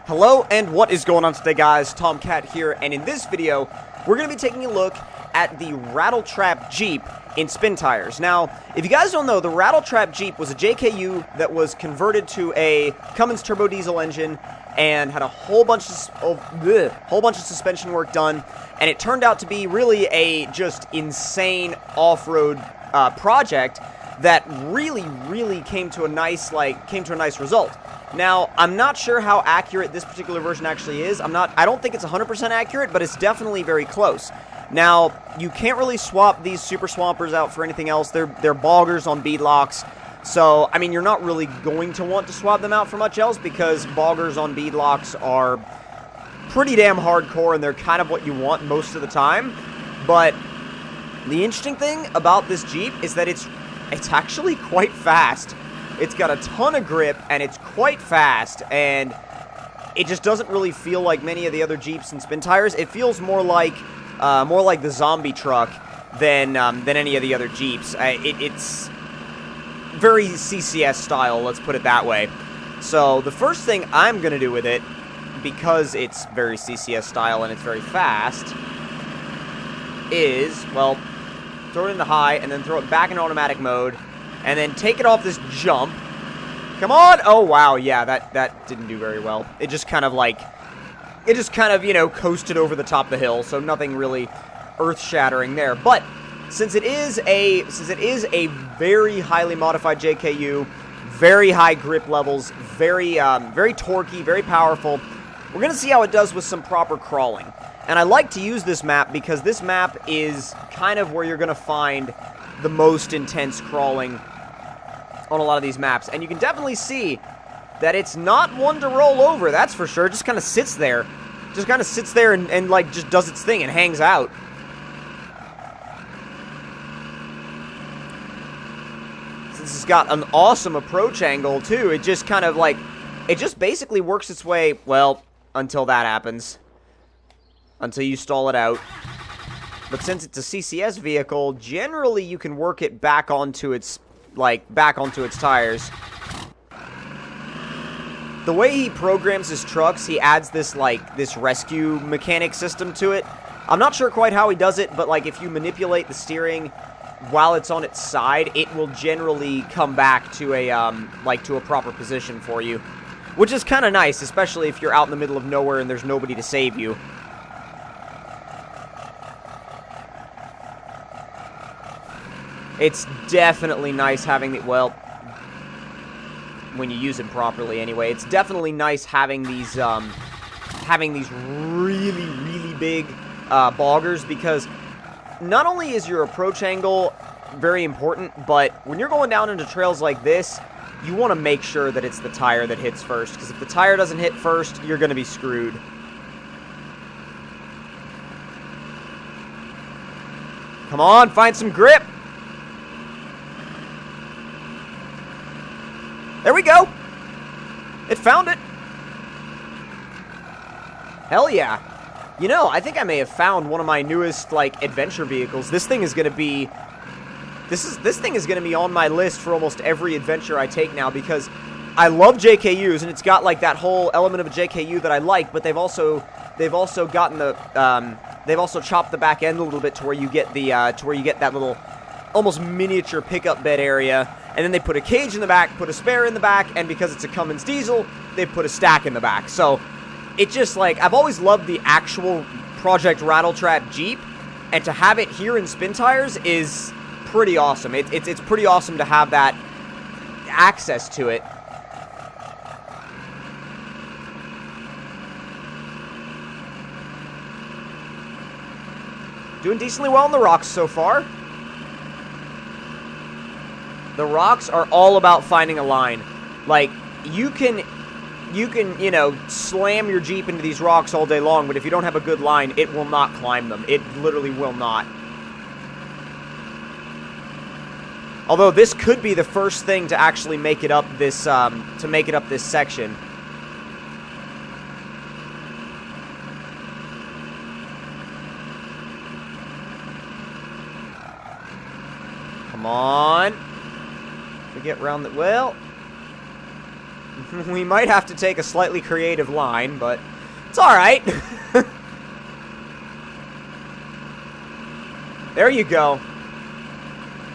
Hello, and what is going on today, guys? Tomcat here, and in this video, we're going to be taking a look at the RattleTrap Jeep in spin tires. Now, if you guys don't know, the RattleTrap Jeep was a JKU that was converted to a Cummins turbo diesel engine and had a whole bunch of suspension work done, and it turned out to be really a just insane off-road project that really came to a nice result. Now, I'm not sure how accurate this particular version actually is. I don't think it's 100% accurate, but it's definitely very close. Now, you can't really swap these Super Swampers out for anything else. They're boggers on beadlocks. So, I mean, you're not really going to want to swap them out for much else because boggers on beadlocks are pretty damn hardcore and they're kind of what you want most of the time. But the interesting thing about this Jeep is that it's actually quite fast. It's got a ton of grip, and it's quite fast, and it just doesn't really feel like many of the other Jeeps and spin tires. It feels more like the zombie truck than any of the other Jeeps. It's very CCS style, let's put it that way. So the first thing I'm going to do with it, because it's very CCS style and it's very fast, is, well, throw it into high, and then throw it back in automatic mode, and then take it off this jump. Come on! Oh, wow, yeah, that didn't do very well. It just kind of, you know, coasted over the top of the hill, so nothing really earth-shattering there. But since it is a very highly modified JKU, very high grip levels, very torquey, very powerful, we're going to see how it does with some proper crawling. And I like to use this map because this map is kind of where you're going to find the most intense crawling on a lot of these maps. And you can definitely see that it's not one to roll over, that's for sure. It just kind of sits there. Just kind of sits there and like, just does its thing and hangs out. Since it's got an awesome approach angle, too, it just kind of like, it just basically works its way, well, until that happens. Until you stall it out. But since it's a CCS vehicle, generally you can work it back onto its tires. The way he programs his trucks, he adds this rescue mechanic system to it. I'm not sure quite how he does it, but like if you manipulate the steering while it's on its side, it will generally come back to a proper position for you, which is kind of nice, especially if you're out in the middle of nowhere and there's nobody to save you. It's definitely nice having the, well, when you use it properly anyway, it's definitely nice having these really big boggers, because not only is your approach angle very important, but when you're going down into trails like this, you want to make sure that it's the tire that hits first, because if the tire doesn't hit first, you're going to be screwed. Come on, find some grip! There we go! It found it! Hell yeah! You know, I think I may have found one of my newest, like, adventure vehicles. This thing is gonna be... This thing is gonna be on my list for almost every adventure I take now, because I love JKUs, and it's got, like, that whole element of a JKU that I like, but they've also gotten the, they've also chopped the back end a little bit to where you get the, to where you get that little, almost miniature pickup bed area. And then they put a cage in the back, put a spare in the back, and because it's a Cummins diesel, they put a stack in the back. So, it just, like, I've always loved the actual Project RattleTrap Jeep, and to have it here in spin tires is pretty awesome. It's pretty awesome to have that access to it. Doing decently well on the rocks so far. The rocks are all about finding a line. Like, you can, you know, slam your Jeep into these rocks all day long, but if you don't have a good line, it will not climb them. It literally will not. Although this could be the first thing to actually make it up this, section. Come on. We get around the, well, We might have to take a slightly creative line, but it's alright. There you go.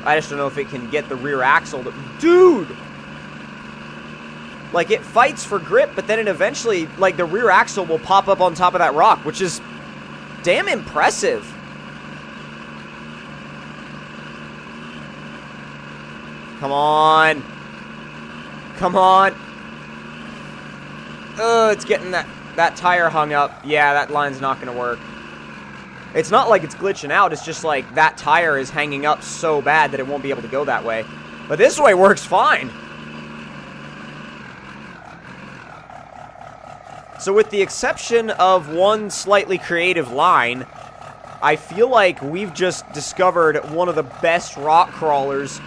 I just don't know if it can get the rear axle to... Dude! Like, it fights for grip, but then it eventually, like, the rear axle will pop up on top of that rock, which is damn impressive. Come on. Come on. Oh, it's getting that tire hung up. Yeah, that line's not going to work. It's not like it's glitching out. It's just like that tire is hanging up so bad that it won't be able to go that way. But this way works fine. So with the exception of one slightly creative line, I feel like we've just discovered one of the best rock crawlers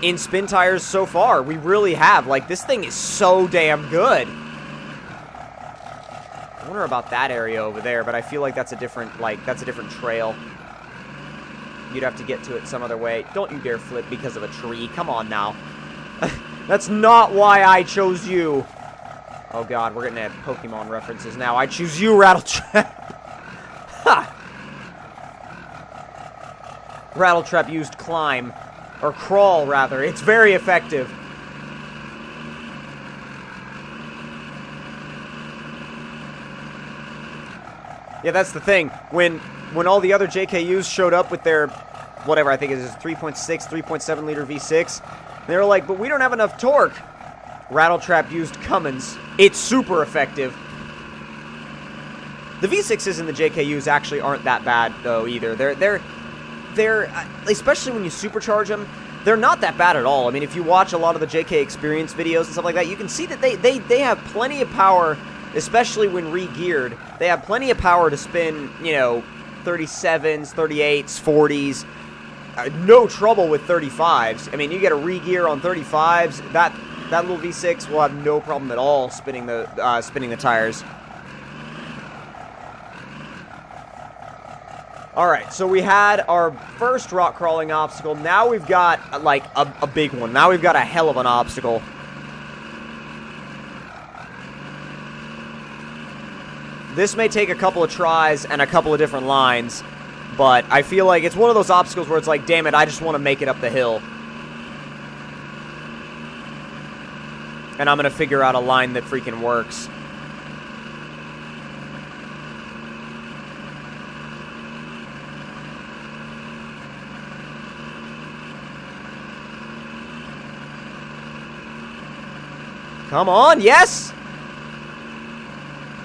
in spin tires so far. We really have. Like, this thing is so damn good. I wonder about that area over there, but I feel like that's a different, trail. You'd have to get to it some other way. Don't you dare flip because of a tree. Come on now. That's not why I chose you. Oh god, we're getting Pokemon references now. I choose you, RattleTrap. Ha! RattleTrap used climb. Or crawl, rather. It's very effective. Yeah, that's the thing. When all the other JKUs showed up with their, whatever, I think it is 3.6, 3.7 liter V6, they were like, but we don't have enough torque. RattleTrap used Cummins. It's super effective. The V6s and the JKUs actually aren't that bad, though, either. They're especially when you supercharge them, they're not that bad at all. I mean, if you watch a lot of the JK Experience videos and stuff like that, you can see that they have plenty of power, especially when re-geared. They have plenty of power to spin, you know, 37s, 38s, 40s. No trouble with 35s. I mean, you get a re-gear on 35s, that little V6 will have no problem at all spinning the tires. Alright, so we had our first rock crawling obstacle. Now we've got, like, a big one. Now we've got a hell of an obstacle. This may take a couple of tries and a couple of different lines, but I feel like it's one of those obstacles where it's like, damn it, I just want to make it up the hill. And I'm going to figure out a line that freaking works. Come on, yes!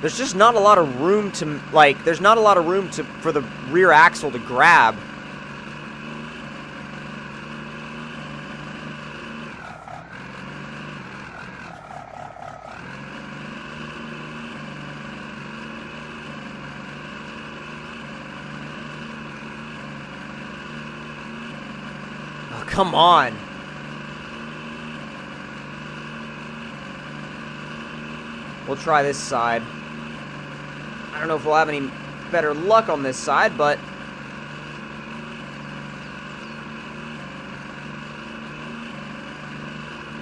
There's just not a lot of room to, like, there's not a lot of room for the rear axle to grab. Oh, come on. We'll try this side. I don't know if we'll have any better luck on this side, but...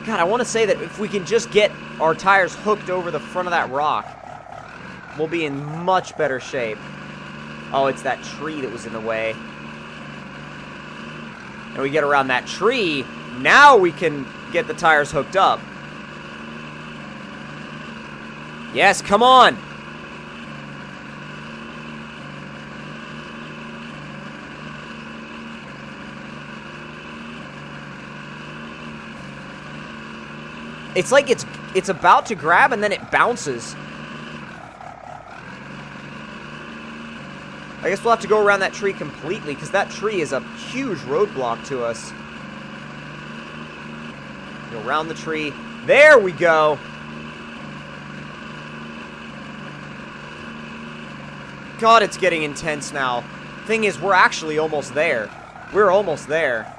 God, I want to say that if we can just get our tires hooked over the front of that rock, we'll be in much better shape. Oh, it's that tree that was in the way. And we get around that tree, now we can get the tires hooked up. Yes, come on! It's like it's about to grab and then it bounces. I guess we'll have to go around that tree completely because that tree is a huge roadblock to us. Go around the tree. There we go! God, it's getting intense now. Thing is, we're actually almost there. We're almost there.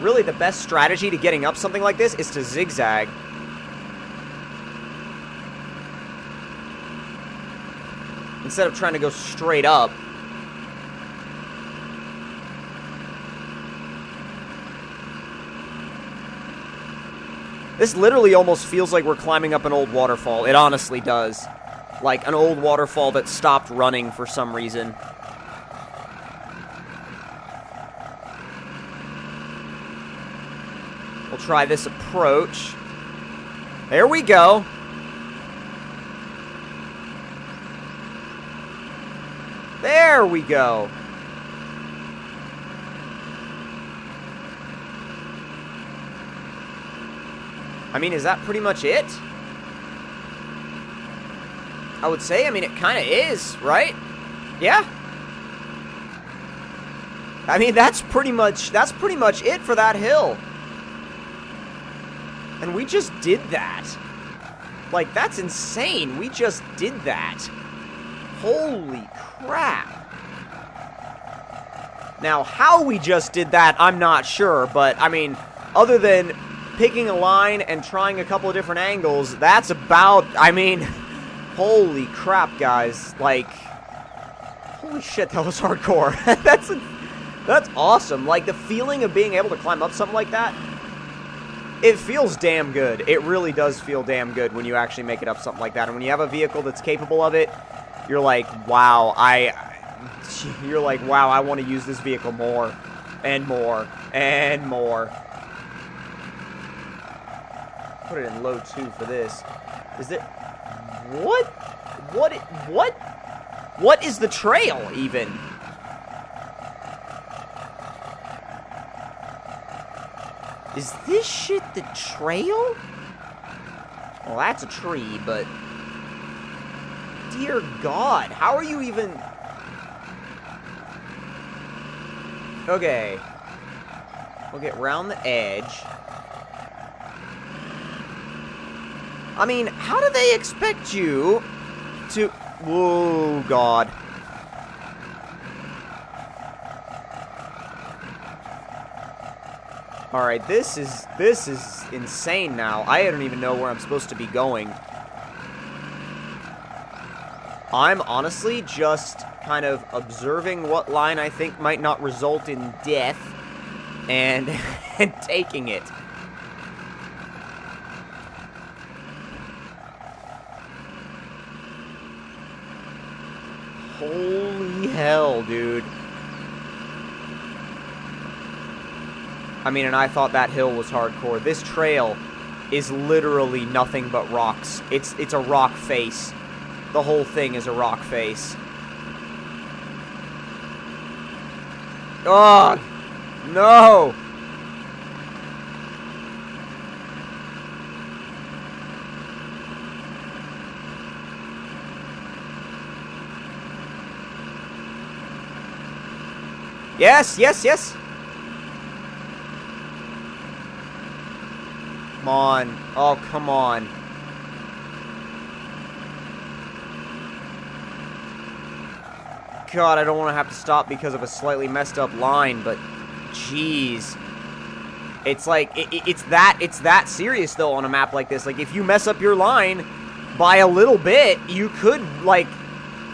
Really, the best strategy to getting up something like this is to zigzag. Instead of trying to go straight up. This literally almost feels like we're climbing up an old waterfall. It honestly does. Like an old waterfall that stopped running for some reason. We'll try this approach. There we go. There we go. I mean, is that pretty much it? I would say, I mean, it kind of is, right? Yeah. I mean, that's pretty much it for that hill. And we just did that. Like, that's insane. We just did that. Holy crap. Now, how we just did that, I'm not sure. But, I mean, other than picking a line and trying a couple of different angles, that's about, I mean, holy crap, guys. Like, holy shit, that was hardcore. That's awesome. Like, the feeling of being able to climb up something like that, it feels damn good. It really does feel damn good when you actually make it up something like that. And when you have a vehicle that's capable of it, you're like, wow, you're like, wow, I want to use this vehicle more and more and more. Put it in low 2 for this. Is it... What is the trail, even? Is this shit the trail? Well, that's a tree, but... Dear God, how are you even... Okay. We'll get round the edge. I mean, how do they expect you to... Whoa, God. Alright, this is insane now. I don't even know where I'm supposed to be going. I'm honestly just kind of observing what line I think might not result in death and, and taking it. Holy hell, dude. I mean, and I thought that hill was hardcore. This trail is literally nothing but rocks. It's a rock face. The whole thing is a rock face. Oh, no. Yes, yes, yes. Come on. Oh, come on. God, I don't want to have to stop because of a slightly messed up line, but jeez. It's like, it's that serious, though, on a map like this. Like, if you mess up your line by a little bit, you could, like...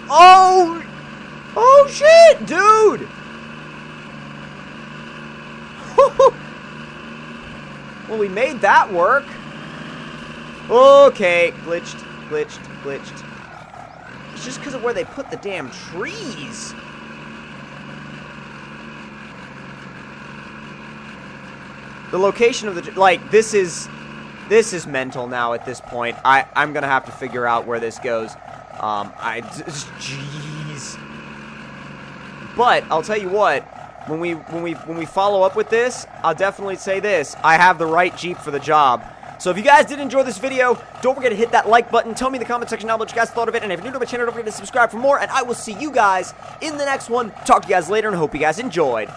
Oh! Oh, shit, dude! Well, we made that work. Okay, glitched. It's just because of where they put the damn trees. The location of the... Like, this is mental now at this point. I'm going to have to figure out where this goes. Jeez. But, I'll tell you what. When we follow up with this, I'll definitely say this. I have the right Jeep for the job. So if you guys did enjoy this video, don't forget to hit that like button. Tell me in the comment section down below what you guys thought of it. And if you're new to my channel, don't forget to subscribe for more. And I will see you guys in the next one. Talk to you guys later and hope you guys enjoyed.